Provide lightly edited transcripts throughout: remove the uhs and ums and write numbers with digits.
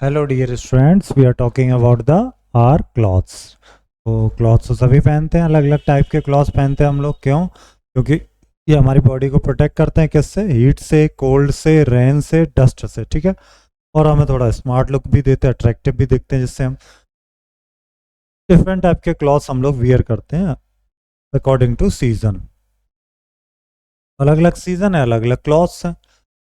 Hello dear students, we are talking about the our clothes. तो clothes तो सभी पहनते हैं, अलग अलग टाइप के क्लॉथ्स पहनते हैं हम लोग। क्यों? क्योंकि ये हमारी बॉडी को प्रोटेक्ट करते हैं। किससे? हीट से, कोल्ड से, रेन से, डस्ट से। ठीक है। और हमें थोड़ा स्मार्ट लुक भी देते हैं, अट्रैक्टिव भी दिखते हैं, जिससे हम डिफरेंट टाइप के क्लॉथ्स हम लोग वियर करते हैं अकॉर्डिंग टू सीजन। अलग अलग सीजन है, अलग अलग क्लॉथ्स हैं।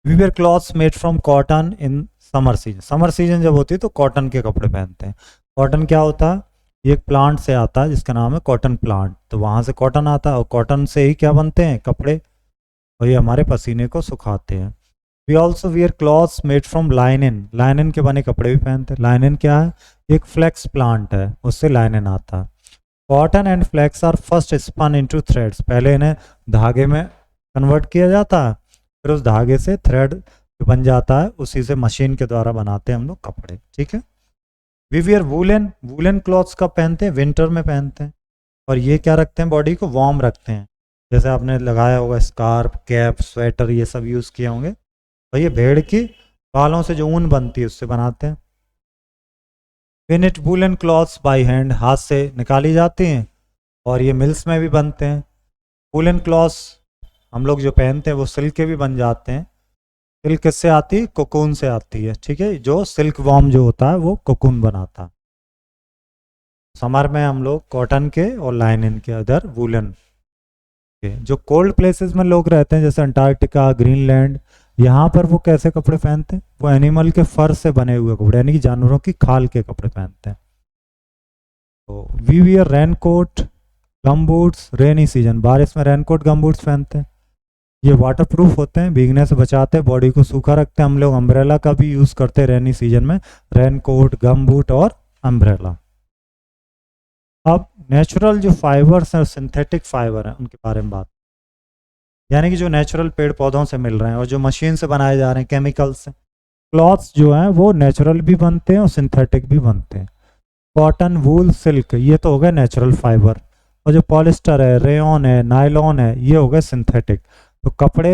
We wear clothes made from cotton in summer season. Summer season जब होती है तो कॉटन के कपड़े पहनते हैं। कॉटन क्या होता है? ये एक प्लांट से आता है जिसका नाम है कॉटन प्लांट। तो वहाँ से कॉटन आता है और कॉटन से ही क्या बनते हैं? कपड़े। और ये हमारे पसीने को सुखाते हैं। We also wear clothes made from linen. Linen के बने कपड़े भी पहनते हैं। लाइनिन क्या है? एक फ्लेक्स प्लांट है, उससे लाइनिन आता है। Cotton and flax are first spun into threads. पहले इन्हें धागे में कन्वर्ट किया जाता है, फिर उस धागे से थ्रेड जो बन जाता है उसी से मशीन के द्वारा बनाते हैं हम लोग कपड़े। ठीक है। We wear woollen. Woollen clothes कब पहनते हैं? विंटर में पहनते हैं। और ये क्या रखते हैं? बॉडी को वार्म रखते हैं। जैसे आपने लगाया होगा स्कार्फ, कैप, स्वेटर, ये सब यूज़ किए होंगे। और ये भेड़ की बालों से जो ऊन बनती है उससे बनाते हैं। Finite woollen clothes by hand, हाथ से निकाली जाती हैं और ये मिल्स में भी बनते हैं। वूलन क्लॉथ्स हम लोग जो पहनते हैं वो सिल्क के भी बन जाते हैं। सिल्क किससे आती है? कोकून से आती है। ठीक है। जो सिल्क वॉर्म जो होता है वो कोकून बनाता है। समर में हम लोग कॉटन के और लाइनिन के, अदर वूलन के। जो कोल्ड प्लेसेस में लोग रहते हैं जैसे अंटार्कटिका, ग्रीनलैंड, यहाँ पर वो कैसे कपड़े पहनते हैं? वो एनिमल के फर से बने हुए कपड़े, यानी कि जानवरों की खाल के कपड़े पहनते हैं। तो we wear rain coat, gum boots, rainy season. बारिश में रेन कोट, गम बूट्स पहनते हैं। ये वाटर प्रूफ होते हैं, भीगने से बचाते हैं, बॉडी को सूखा रखते हैं। हम लोग अम्ब्रेला का भी यूज़ करते हैं रेनी सीजन में। रेन कोट, गम बूट और अम्ब्रेला। अब नेचुरल जो फाइबर्स हैं, सिंथेटिक फाइबर हैं, उनके बारे में बात। यानी कि जो नेचुरल पेड़ पौधों से मिल रहे हैं और जो मशीन से बनाए जा रहे हैं केमिकल से। क्लॉथ्स जो हैं वो नेचुरल भी बनते हैं और सिंथेटिक भी बनते हैं। कॉटन, वूल, सिल्क, ये तो हो गए नेचुरल फाइबर। और जो पॉलिस्टर है, रेयन है, नायलॉन है, ये हो गए सिंथेटिक। तो कपड़े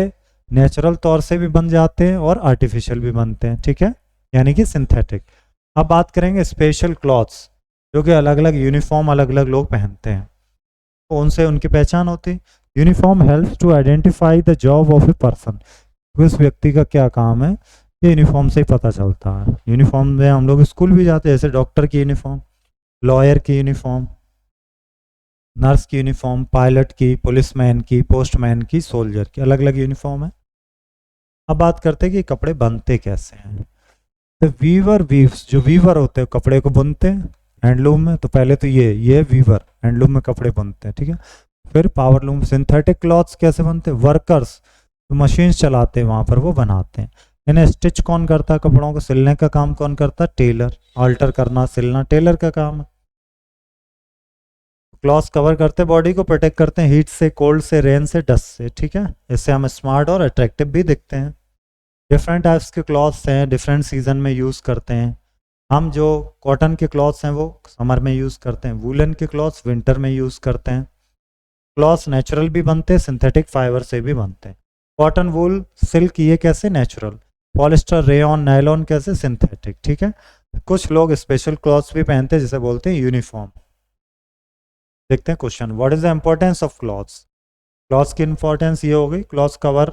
नेचुरल तौर से भी बन जाते हैं और आर्टिफिशियल भी बनते हैं। ठीक है। यानी कि सिंथेटिक। अब बात करेंगे स्पेशल क्लॉथ्स, जो कि अलग अलग यूनिफॉर्म अलग अलग लोग पहनते हैं। तो उनसे उनकी पहचान होती है। Uniform helps to identify the job of a person. उस व्यक्ति का क्या काम है ये यूनिफॉर्म से ही पता चलता है। यूनिफॉर्म में हम लोग स्कूल भी जाते हैं, जैसे डॉक्टर की यूनिफॉर्म, लॉयर की यूनिफॉर्म, नर्स की यूनिफॉर्म, पायलट की, पुलिसमैन की, पोस्टमैन की, सोल्जर की, अलग अलग यूनिफॉर्म है। अब बात करते हैं कि कपड़े बनते कैसे हैं। तो वीवर वीव्स, जो वीवर होते हैं कपड़े को बुनते हैं हैंडलूम में। तो पहले तो ये वीवर हैंडलूम में कपड़े बुनते हैं। ठीक है। फिर पावरलूम। सिंथेटिक क्लॉथ्स कैसे बनते हैं? वर्कर्स जो मशीन चलाते हैं वहाँ पर वो बनाते हैं। इन्हें स्टिच कौन करता है? कपड़ों को सिलने का काम कौन करता है? टेलर। अल्टर करना, सिलना टेलर का काम है। क्लॉथ्स कवर करते हैं, बॉडी को प्रोटेक्ट करते हैं हीट से, कोल्ड से, रेन से, डस्ट से। ठीक है। इससे हम स्मार्ट और अट्रैक्टिव भी दिखते हैं। डिफरेंट टाइप्स के क्लॉथ्स हैं, डिफरेंट सीजन में यूज़ करते हैं। हम जो कॉटन के क्लॉथ्स हैं वो समर में यूज़ करते हैं। वूलन के क्लॉथ्स विंटर में यूज़ करते हैं। क्लॉथ्स नेचुरल भी बनते हैं, सिंथेटिक फाइबर से भी बनते हैं। कॉटन, वूल, सिल्क, ये कैसे? नेचुरल। पॉलिस्टर, रेयन, नायलॉन कैसे? सिंथेटिक। ठीक है। कुछ लोग स्पेशल क्लॉथ्स भी पहनते हैं जिसे बोलते हैं यूनिफॉर्म। देखते हैं question, what is the importance of clothes. Clothes की इंपॉर्टेंस ये हो गई, क्लॉथ्स कवर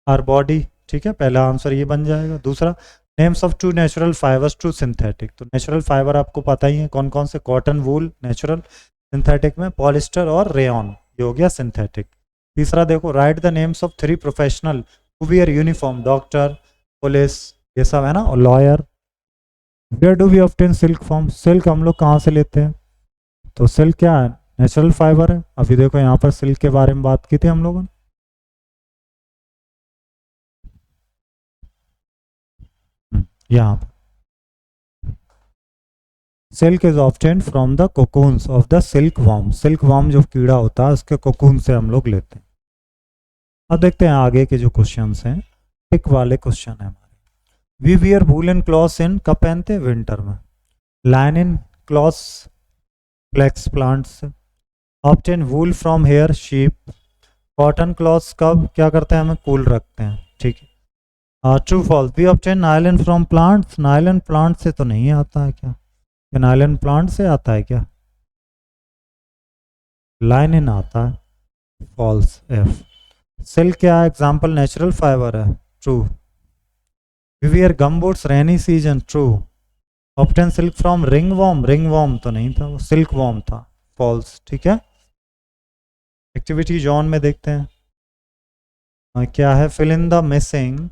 आर बॉडी। ठीक है, पहला आंसर ये बन जाएगा। दूसरा, names of two natural fibres two synthetic. तो नेचुरल फाइबर आपको पता ही है कौन कौन से, कॉटन, वूल नेचुरल, सिंथेटिक में पॉलिस्टर और रेयन, ये हो गया सिंथेटिक। तीसरा देखो, write the names of 3 professional who wear uniform. Doctor, police, ये सब है ना, और lawyer. Where do we obtain silk from. Silk हम लोग कहाँ से लेते हैं? तो सिल्क क्या है? नेचुरल फाइबर है। अभी देखो यहाँ पर सिल्क के बारे में बात की थी हम लोगों ने। यहाँ पर silk is obtained from the cocoons of the silk worm. Silk worm जो कीड़ा होता है उसके कोकून से हम लोग लेते हैं। अब देखते हैं आगे के जो क्वेश्चंस हैं, टिक वाले क्वेश्चन है हमारे। वी वियर वूलन क्लॉथ्स इन, कब पहनते हैं? विंटर में। लाइनिन क्लॉथ्स फ्लेक्स प्लांट्स से। Obtain wool from here sheep. Cotton clothes कब क्या करते हैं? हमें कूल रखते हैं। ठीक है। True false, we obtain nylon from plants, nylon plant से तो नहीं आता है क्या? नायलिन प्लांट से आता है क्या? लाइनिन आता है, फॉल्स एफ। सिल्क क्या एग्जाम्पल, नेचुरल फाइबर है, true. We wear gumboots rainy season, true. Obtain silk from ringworm, ringworm तो नहीं था, वो सिल्क वॉर्म था, फॉल्स। ठीक है, एक्टिविटी जॉन में देखते हैं क्या है, fill in the missing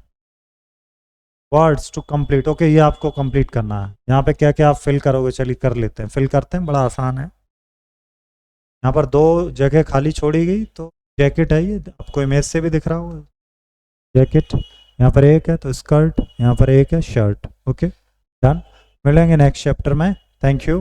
words to complete. Okay, ये आपको कंप्लीट करना है। यहाँ पे क्या क्या आप फिल करोगे, चलिए कर लेते हैं, फिल करते हैं, बड़ा आसान है। यहाँ पर 2 जगह खाली छोड़ी गई, तो जैकेट है, ये आपको इमेज से भी दिख रहा होगा, जैकेट। यहाँ पर एक है तो स्कर्ट, यहाँ पर एक है शर्ट। ओके डन, मिलेंगे नेक्स्ट चैप्टर में, थैंक यू।